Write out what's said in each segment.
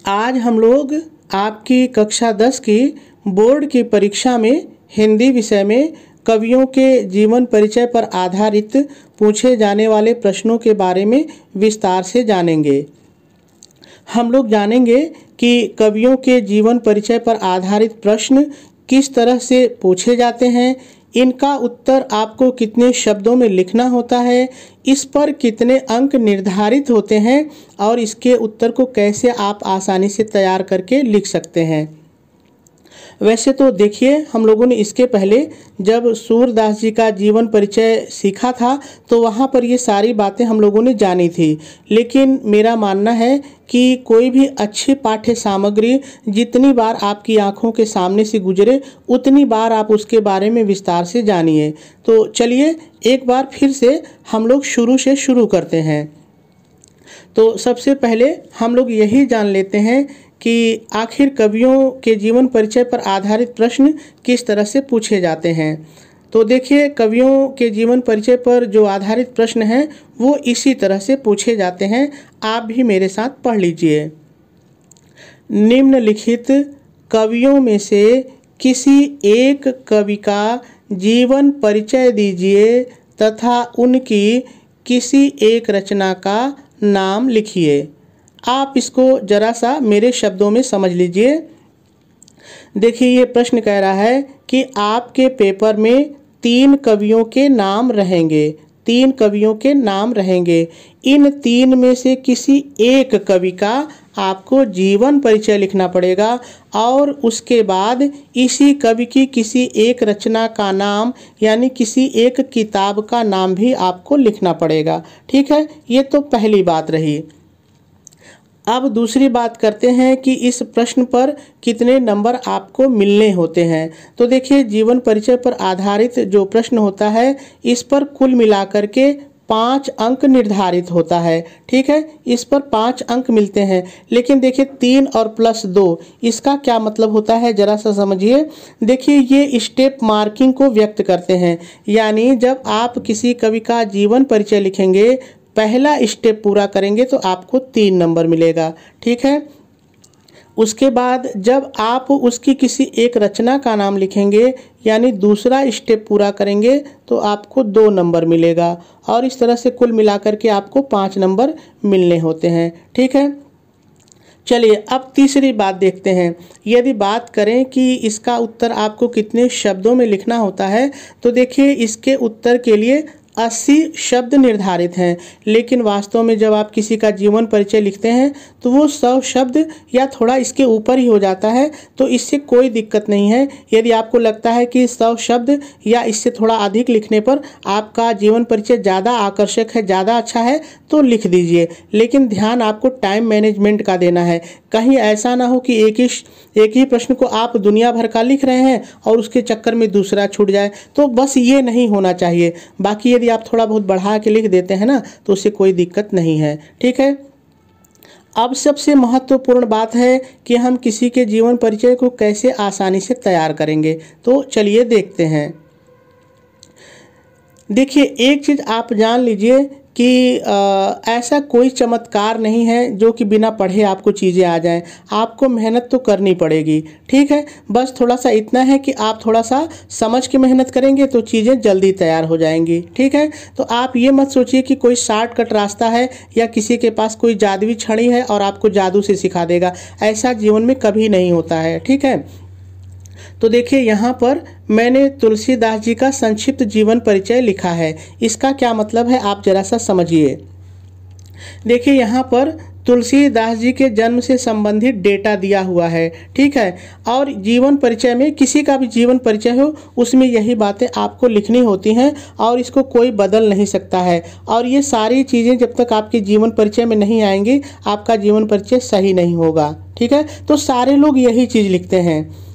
आज हम लोग आपकी कक्षा 10 की बोर्ड की परीक्षा में हिंदी विषय में कवियों के जीवन परिचय पर आधारित पूछे जाने वाले प्रश्नों के बारे में विस्तार से जानेंगे। हम लोग जानेंगे कि कवियों के जीवन परिचय पर आधारित प्रश्न किस तरह से पूछे जाते हैं, इनका उत्तर आपको कितने शब्दों में लिखना होता है, इस पर कितने अंक निर्धारित होते हैं और इसके उत्तर को कैसे आप आसानी से तैयार करके लिख सकते हैं। वैसे तो देखिए, हम लोगों ने इसके पहले जब सूरदास जी का जीवन परिचय सीखा था तो वहाँ पर ये सारी बातें हम लोगों ने जानी थी, लेकिन मेरा मानना है कि कोई भी अच्छी पाठ्य सामग्री जितनी बार आपकी आंखों के सामने से गुजरे उतनी बार आप उसके बारे में विस्तार से जानिए। तो चलिए एक बार फिर से हम लोग शुरू से शुरू करते हैं। तो सबसे पहले हम लोग यही जान लेते हैं कि आखिर कवियों के जीवन परिचय पर आधारित प्रश्न किस तरह से पूछे जाते हैं। तो देखिए, कवियों के जीवन परिचय पर जो आधारित प्रश्न हैं वो इसी तरह से पूछे जाते हैं। आप भी मेरे साथ पढ़ लीजिए। निम्नलिखित कवियों में से किसी एक कवि का जीवन परिचय दीजिए तथा उनकी किसी एक रचना का नाम लिखिए। आप इसको जरा सा मेरे शब्दों में समझ लीजिए। देखिए, ये प्रश्न कह रहा है कि आपके पेपर में 3 कवियों के नाम रहेंगे। 3 कवियों के नाम रहेंगे। इन 3 में से किसी एक कवि का आपको जीवन परिचय लिखना पड़ेगा और उसके बाद इसी कवि की किसी एक रचना का नाम यानी किसी एक किताब का नाम भी आपको लिखना पड़ेगा। ठीक है, ये तो पहली बात रही। अब दूसरी बात करते हैं कि इस प्रश्न पर कितने नंबर आपको मिलने होते हैं। तो देखिए, जीवन परिचय पर आधारित जो प्रश्न होता है इस पर कुल मिलाकर के 5 अंक निर्धारित होता है। ठीक है, इस पर 5 अंक मिलते हैं। लेकिन देखिए, 3 और +2 इसका क्या मतलब होता है जरा सा समझिए। देखिए, ये स्टेप मार्किंग को व्यक्त करते हैं, यानी जब आप किसी कवि का जीवन परिचय लिखेंगे, पहला स्टेप पूरा करेंगे तो आपको 3 नंबर मिलेगा। ठीक है, उसके बाद जब आप उसकी किसी एक रचना का नाम लिखेंगे यानी दूसरा स्टेप पूरा करेंगे तो आपको 2 नंबर मिलेगा और इस तरह से कुल मिलाकर के आपको 5 नंबर मिलने होते हैं। ठीक है, चलिए अब तीसरी बात देखते हैं। यदि बात करें कि इसका उत्तर आपको कितने शब्दों में लिखना होता है तो देखिए, इसके उत्तर के लिए 80 शब्द निर्धारित हैं, लेकिन वास्तव में जब आप किसी का जीवन परिचय लिखते हैं तो वो 100 शब्द या थोड़ा इसके ऊपर ही हो जाता है। तो इससे कोई दिक्कत नहीं है। यदि आपको लगता है कि 100 शब्द या इससे थोड़ा अधिक लिखने पर आपका जीवन परिचय ज़्यादा आकर्षक है, ज़्यादा अच्छा है तो लिख दीजिए, लेकिन ध्यान आपको टाइम मैनेजमेंट का देना है। कहीं ऐसा ना हो कि एक ही प्रश्न को आप दुनिया भर का लिख रहे हैं और उसके चक्कर में दूसरा छूट जाए, तो बस ये नहीं होना चाहिए। बाकी यदि आप थोड़ा बहुत बढ़ा के लिख देते हैं ना तो उससे कोई दिक्कत नहीं है। ठीक है, अब सबसे महत्वपूर्ण बात है कि हम किसी के जीवन परिचय को कैसे आसानी से तैयार करेंगे। तो चलिए देखते हैं। देखिए, एक चीज़ आप जान लीजिए कि ऐसा कोई चमत्कार नहीं है जो कि बिना पढ़े आपको चीज़ें आ जाएं। आपको मेहनत तो करनी पड़ेगी। ठीक है, बस थोड़ा सा इतना है कि आप थोड़ा सा समझ के मेहनत करेंगे तो चीज़ें जल्दी तैयार हो जाएंगी। ठीक है, तो आप ये मत सोचिए कि कोई शॉर्टकट रास्ता है या किसी के पास कोई जादुई छड़ी है और आपको जादू से सिखा देगा। ऐसा जीवन में कभी नहीं होता है। ठीक है, तो देखिए, यहाँ पर मैंने तुलसीदास जी का संक्षिप्त जीवन परिचय लिखा है। इसका क्या मतलब है आप जरा सा समझिए। देखिए, यहाँ पर तुलसीदास जी के जन्म से संबंधित डेटा दिया हुआ है। ठीक है, और जीवन परिचय में किसी का भी जीवन परिचय हो उसमें यही बातें आपको लिखनी होती हैं और इसको कोई बदल नहीं सकता है। और ये सारी चीज़ें जब तक आपके जीवन परिचय में नहीं आएंगी आपका जीवन परिचय सही नहीं होगा। ठीक है, तो सारे लोग यही चीज़ लिखते हैं।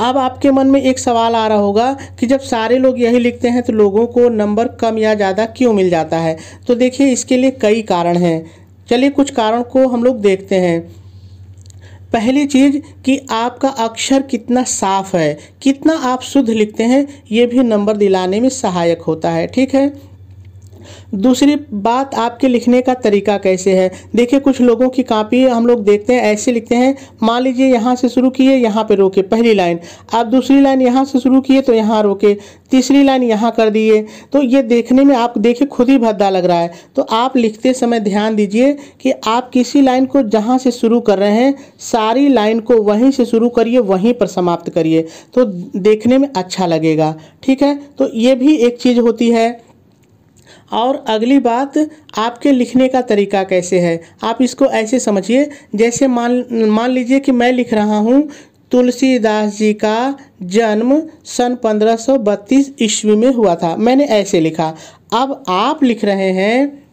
अब आपके मन में एक सवाल आ रहा होगा कि जब सारे लोग यही लिखते हैं तो लोगों को नंबर कम या ज़्यादा क्यों मिल जाता है। तो देखिए, इसके लिए कई कारण हैं। चलिए कुछ कारण को हम लोग देखते हैं। पहली चीज़ कि आपका अक्षर कितना साफ है, कितना आप शुद्ध लिखते हैं, ये भी नंबर दिलाने में सहायक होता है। ठीक है, दूसरी बात, आपके लिखने का तरीका कैसे है। देखिए कुछ लोगों की कॉपी हम लोग देखते हैं ऐसे लिखते हैं, मान लीजिए यहाँ से शुरू किए यहाँ पे रोके पहली लाइन, आप दूसरी लाइन यहाँ से शुरू किए तो यहाँ रोके, तीसरी लाइन यहाँ कर दिए, तो ये देखने में आप देखिए खुद ही भद्दा लग रहा है। तो आप लिखते समय ध्यान दीजिए कि आप किसी लाइन को जहाँ से शुरू कर रहे हैं सारी लाइन को वहीं से शुरू करिए, वहीं पर समाप्त करिए, तो देखने में अच्छा लगेगा। ठीक है, तो ये भी एक चीज़ होती है। और अगली बात, आपके लिखने का तरीका कैसे है। आप इसको ऐसे समझिए, जैसे मान लीजिए कि मैं लिख रहा हूँ तुलसीदास जी का जन्म सन 1532 ईस्वी में हुआ था, मैंने ऐसे लिखा। अब आप लिख रहे हैं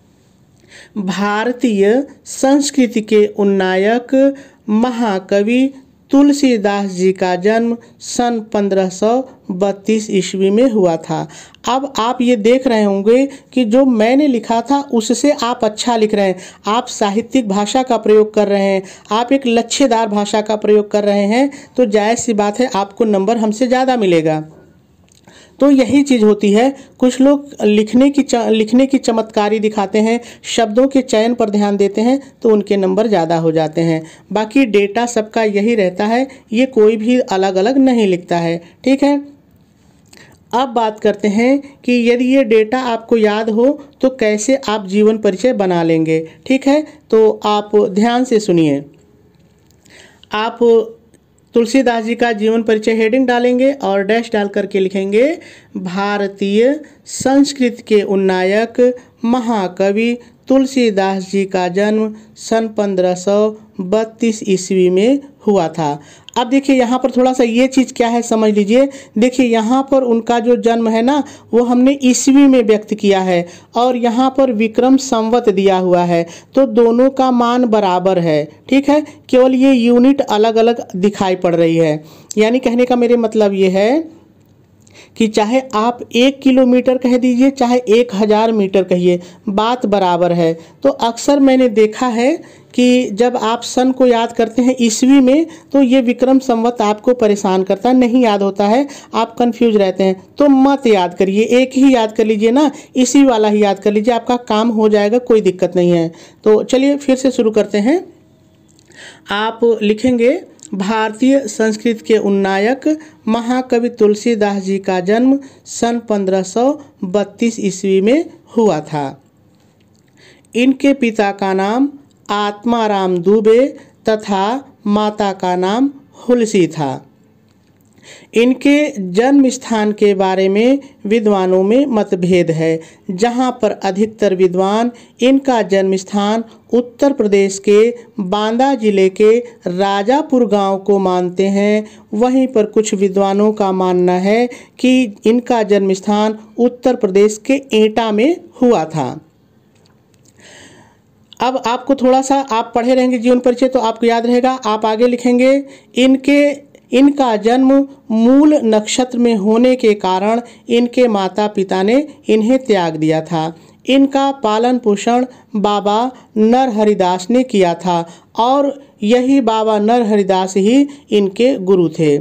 भारतीय संस्कृति के उन्नायक महाकवि तुलसीदास जी का जन्म सन 1532 ईस्वी में हुआ था। अब आप ये देख रहे होंगे कि जो मैंने लिखा था उससे आप अच्छा लिख रहे हैं, आप साहित्यिक भाषा का प्रयोग कर रहे हैं, आप एक लच्छेदार भाषा का प्रयोग कर रहे हैं, तो जायज़ सी बात है आपको नंबर हमसे ज़्यादा मिलेगा। तो यही चीज़ होती है, कुछ लोग लिखने की चमत्कारी दिखाते हैं, शब्दों के चयन पर ध्यान देते हैं तो उनके नंबर ज़्यादा हो जाते हैं। बाकी डेटा सबका यही रहता है, ये कोई भी अलग अलग नहीं लिखता है। ठीक है, अब बात करते हैं कि यदि ये डेटा आपको याद हो तो कैसे आप जीवन परिचय बना लेंगे। ठीक है, तो आप ध्यान से सुनिए। आप तुलसीदास जी का जीवन परिचय हेडिंग डालेंगे और डैश डाल करके लिखेंगे भारतीय संस्कृत के उन्नायक महाकवि तुलसीदास जी का जन्म सन 1532 ईस्वी में हुआ था। अब देखिए यहाँ पर थोड़ा सा ये चीज़ क्या है समझ लीजिए। देखिए यहाँ पर उनका जो जन्म है ना वो हमने ईस्वी में व्यक्त किया है और यहाँ पर विक्रम संवत दिया हुआ है, तो दोनों का मान बराबर है। ठीक है, केवल ये यूनिट अलग अलग दिखाई पड़ रही है। यानी कहने का मेरे मतलब ये है कि चाहे आप 1 किलोमीटर कह दीजिए चाहे 1000 मीटर कहिए, बात बराबर है। तो अक्सर मैंने देखा है कि जब आप सन को याद करते हैं ईस्वी में तो ये विक्रम संवत आपको परेशान करता है, नहीं याद होता है, आप कंफ्यूज रहते हैं। तो मत याद करिए, एक ही याद कर लीजिए ना, इसी वाला ही याद कर लीजिए, आपका काम हो जाएगा, कोई दिक्कत नहीं है। तो चलिए फिर से शुरू करते हैं। आप लिखेंगे भारतीय संस्कृत के उन्नायक महाकवि तुलसीदास जी का जन्म सन 1532 ईस्वी में हुआ था। इनके पिता का नाम आत्माराम दुबे तथा माता का नाम हुलसी था। इनके जन्म स्थान के बारे में विद्वानों में मतभेद है, जहां पर अधिकतर विद्वान इनका जन्म स्थान उत्तर प्रदेश के बांदा जिले के राजापुर गांव को मानते हैं। वहीं पर कुछ विद्वानों का मानना है कि इनका जन्म स्थान उत्तर प्रदेश के एटा में हुआ था। अब आपको थोड़ा सा, आप पढ़े रहेंगे जीवन परिचय तो आपको याद रहेगा। आप आगे लिखेंगे इनका जन्म मूल नक्षत्र में होने के कारण इनके माता पिता ने इन्हें त्याग दिया था। इनका पालन पोषण बाबा नरहरिदास ने किया था और यही बाबा नरहरिदास ही इनके गुरु थे।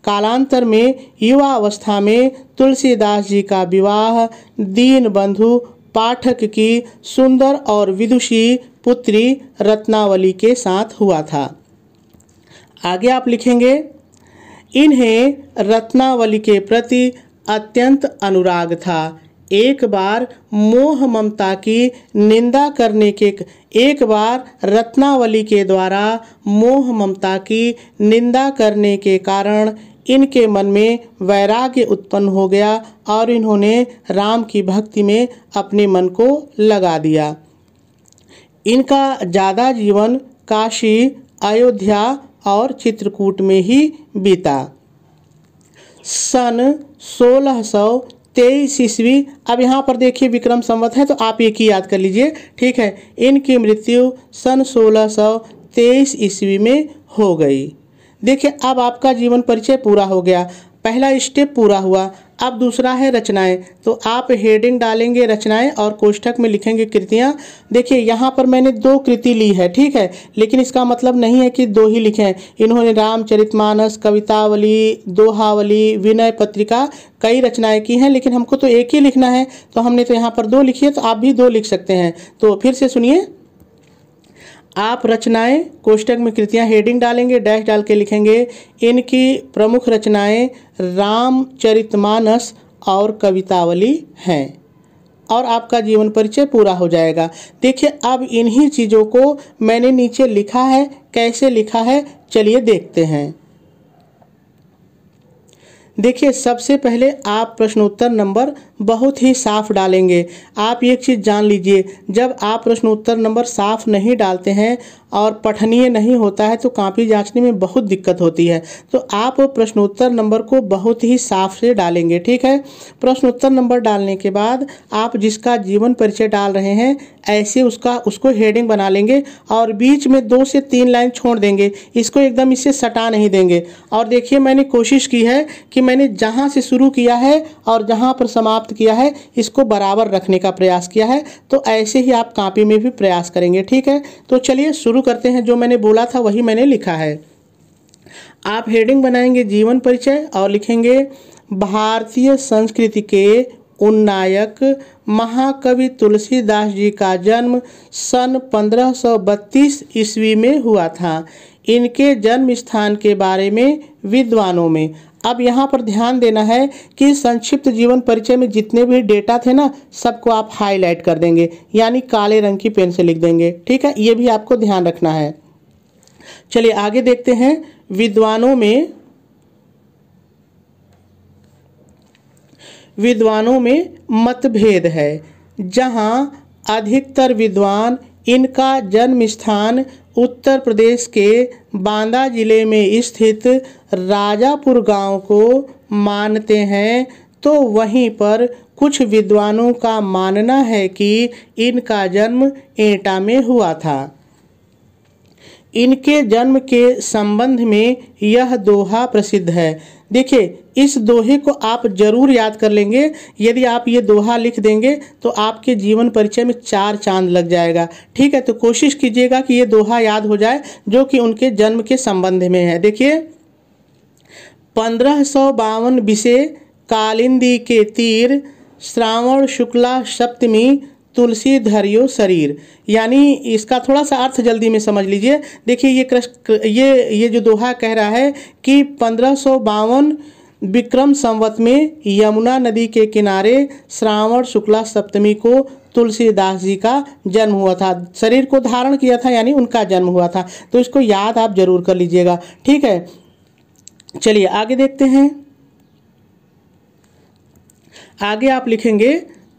कालांतर में युवा अवस्था में तुलसीदास जी का विवाह दीनबंधु पाठक की सुंदर और विदुषी पुत्री रत्नावली के साथ हुआ था। आगे आप लिखेंगे इन्हें रत्नावली के प्रति अत्यंत अनुराग था। एक बार रत्नावली के द्वारा मोह ममता की निंदा करने के कारण इनके मन में वैराग्य उत्पन्न हो गया और इन्होंने राम की भक्ति में अपने मन को लगा दिया। इनका ज़्यादा जीवन काशी, अयोध्या और चित्रकूट में ही बीता। सन 1623 ईस्वी, अब यहाँ पर देखिए विक्रम संवत है तो आप एक ही याद कर लीजिए। ठीक है, इनकी मृत्यु सन 1623 ईस्वी में हो गई। देखिए अब आपका जीवन परिचय पूरा हो गया, पहला स्टेप पूरा हुआ। अब दूसरा है रचनाएं। तो आप हेडिंग डालेंगे रचनाएं और कोष्ठक में लिखेंगे कृतियाँ। देखिए यहाँ पर मैंने 2 कृति ली है, ठीक है, लेकिन इसका मतलब नहीं है कि 2 ही लिखे हैं। इन्होंने रामचरितमानस, कवितावली, दोहावली, विनय पत्रिका कई रचनाएं की हैं, लेकिन हमको तो एक ही लिखना है, तो हमने तो यहाँ पर 2 लिखी है, तो आप भी 2 लिख सकते हैं। तो फिर से सुनिए, आप रचनाएं कोष्ठक में कृतियां हेडिंग डालेंगे, डैश डाल के लिखेंगे इनकी प्रमुख रचनाएं रामचरितमानस और कवितावली हैं, और आपका जीवन परिचय पूरा हो जाएगा। देखिए अब इन्हीं चीज़ों को मैंने नीचे लिखा है, कैसे लिखा है चलिए देखते हैं। देखिए सबसे पहले आप प्रश्नोत्तर नंबर बहुत ही साफ डालेंगे। आप एक चीज़ जान लीजिए, जब आप प्रश्नोत्तर नंबर साफ नहीं डालते हैं और पठनीय नहीं होता है तो कॉपी जांचने में बहुत दिक्कत होती है। तो आप प्रश्नोत्तर नंबर को बहुत ही साफ से डालेंगे, ठीक है। प्रश्नोत्तर नंबर डालने के बाद आप जिसका जीवन परिचय डाल रहे हैं ऐसे उसको हेडिंग बना लेंगे और बीच में 2 से 3 लाइन छोड़ देंगे, इसको एकदम इससे सटा नहीं देंगे। और देखिए मैंने कोशिश की है कि मैंने जहाँ से शुरू किया है और जहाँ पर समाप्त किया है इसको बराबर रखने का प्रयास किया है। तो ऐसे ही आप कॉपी में भी प्रयास करेंगे, ठीक है। तो चलिए शुरू करते हैं। जो मैंने बोला था वही मैंने लिखा है। आप हेडिंग बनाएंगे जीवन परिचय और लिखेंगे भारतीय संस्कृति के उन्नायक महाकवि तुलसीदास जी का जन्म सन 1532 ईस्वी में हुआ था। इनके जन्म स्थान के बारे में विद्वानों में। अब यहाँ पर ध्यान देना है कि संक्षिप्त जीवन परिचय में जितने भी डेटा थे ना सबको आप हाईलाइट कर देंगे, यानी काले रंग की पेन से लिख देंगे, ठीक है। ये भी आपको ध्यान रखना है। चलिए आगे देखते हैं। विद्वानों में मतभेद है, जहाँ अधिकतर विद्वान इनका जन्म स्थान उत्तर प्रदेश के बांदा जिले में स्थित राजापुर गांव को मानते हैं, तो वहीं पर कुछ विद्वानों का मानना है कि इनका जन्म एटा में हुआ था। इनके जन्म के संबंध में यह दोहा प्रसिद्ध है। देखिए इस दोहे को आप जरूर याद कर लेंगे। यदि आप ये दोहा लिख देंगे तो आपके जीवन परिचय में 4 चांद लग जाएगा, ठीक है। तो कोशिश कीजिएगा कि ये दोहा याद हो जाए जो कि उनके जन्म के संबंध में है। देखिए 1552 बिसे कालिंदी के तीर, श्रावण शुक्ला सप्तमी तुलसी धरियो शरीर। यानी इसका थोड़ा सा अर्थ जल्दी में समझ लीजिए। देखिए ये जो दोहा कह रहा है कि 1552 विक्रम संवत में यमुना नदी के किनारे श्रावण शुक्ला सप्तमी को तुलसीदास जी का जन्म हुआ था, शरीर को धारण किया था, यानी उनका जन्म हुआ था। तो इसको याद आप जरूर कर लीजिएगा, ठीक है। चलिए आगे देखते हैं। आगे आप लिखेंगे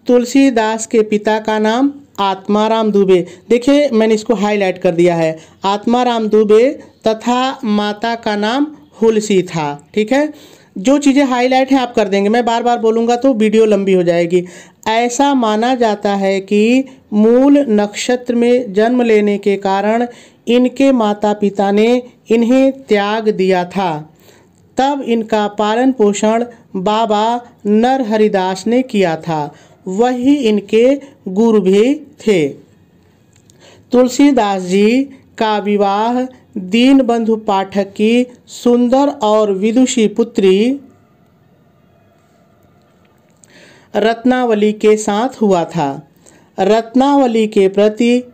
तुलसीदास के पिता का नाम आत्माराम दुबे। देखिए मैंने इसको हाईलाइट कर दिया है, आत्माराम दुबे, तथा माता का नाम हुलसी था, ठीक है। जो चीज़ें हाईलाइट हैं आप कर देंगे, मैं बार बार बोलूँगा तो वीडियो लंबी हो जाएगी। ऐसा माना जाता है कि मूल नक्षत्र में जन्म लेने के कारण इनके माता पिता ने इन्हें त्याग दिया था। तब इनका पालन पोषण बाबा नरहरिदास ने किया था, वही इनके गुरु भी थे। तुलसीदास जी का विवाह दीनबंधु पाठक की सुंदर और विदुषी पुत्री रत्नावली के साथ हुआ था। रत्नावली के प्रति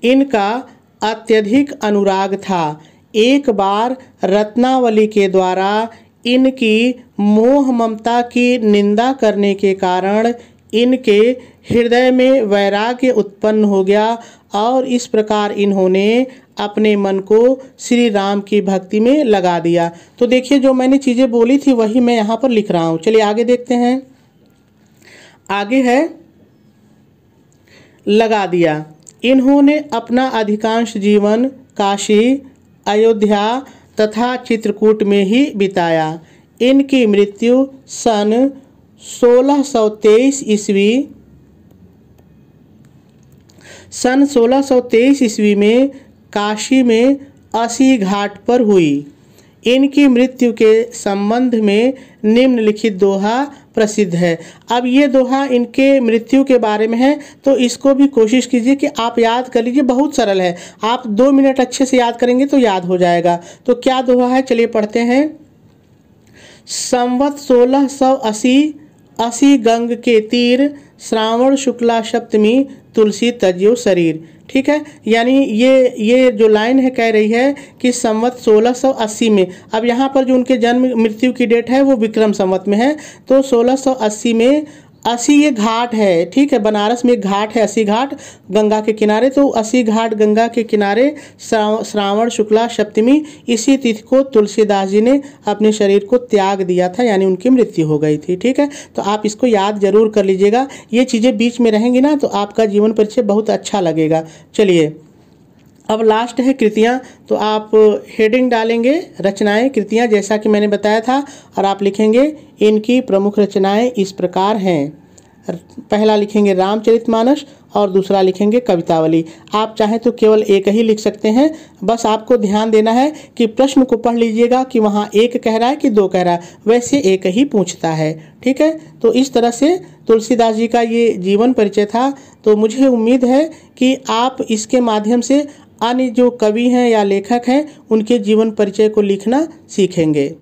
इनका अत्यधिक अनुराग था। एक बार रत्नावली के द्वारा इनकी मोह ममता की निंदा करने के कारण इनके हृदय में वैराग्य उत्पन्न हो गया और इस प्रकार इन्होंने अपने मन को श्री राम की भक्ति में लगा दिया। तो देखिए जो मैंने चीज़ें बोली थी वही मैं यहाँ पर लिख रहा हूँ। चलिए आगे देखते हैं। आगे है लगा दिया। इन्होंने अपना अधिकांश जीवन काशी, अयोध्या तथा चित्रकूट में ही बिताया। इनकी मृत्यु सन 1623 ईस्वी में काशी में असी घाट पर हुई। इनकी मृत्यु के संबंध में निम्नलिखित दोहा प्रसिद्ध है। अब ये दोहा इनके मृत्यु के बारे में है, तो इसको भी कोशिश कीजिए कि आप याद कर लीजिए, बहुत सरल है। आप 2 मिनट अच्छे से याद करेंगे तो याद हो जाएगा। तो क्या दोहा है, चलिए पढ़ते हैं। संवत 1680 80 गंग के तीर, श्रावण शुक्ला सप्तमी, तुलसी तज्यो शरीर। ठीक है, यानी ये जो लाइन है कह रही है कि संवत 1680 में, अब यहाँ पर जो उनके जन्म मृत्यु की डेट है वो विक्रम संवत में है, तो 1680 में 80 ये घाट है। ठीक है, बनारस में एक घाट है 80 घाट गंगा के किनारे, तो 80 घाट गंगा के किनारे श्रावण शुक्ला सप्तमी, इसी तिथि को तुलसीदास जी ने अपने शरीर को त्याग दिया था, यानी उनकी मृत्यु हो गई थी। ठीक है, तो आप इसको याद जरूर कर लीजिएगा, ये चीज़ें बीच में रहेंगी ना तो आपका जीवन परिचय बहुत अच्छा लगेगा। चलिए अब लास्ट है कृतियाँ, तो आप हेडिंग डालेंगे रचनाएं कृतियाँ जैसा कि मैंने बताया था, और आप लिखेंगे इनकी प्रमुख रचनाएं इस प्रकार हैं। पहला लिखेंगे रामचरितमानस और दूसरा लिखेंगे कवितावली। आप चाहें तो केवल एक ही लिख सकते हैं, बस आपको ध्यान देना है कि प्रश्न को पढ़ लीजिएगा कि वहाँ एक कह रहा है कि दो कह रहा है, वैसे एक ही पूछता है। ठीक है, तो इस तरह से तुलसीदास जी का ये जीवन परिचय था। तो मुझे उम्मीद है कि आप इसके माध्यम से अन्य जो कवि हैं या लेखक हैं उनके जीवन परिचय को लिखना सीखेंगे।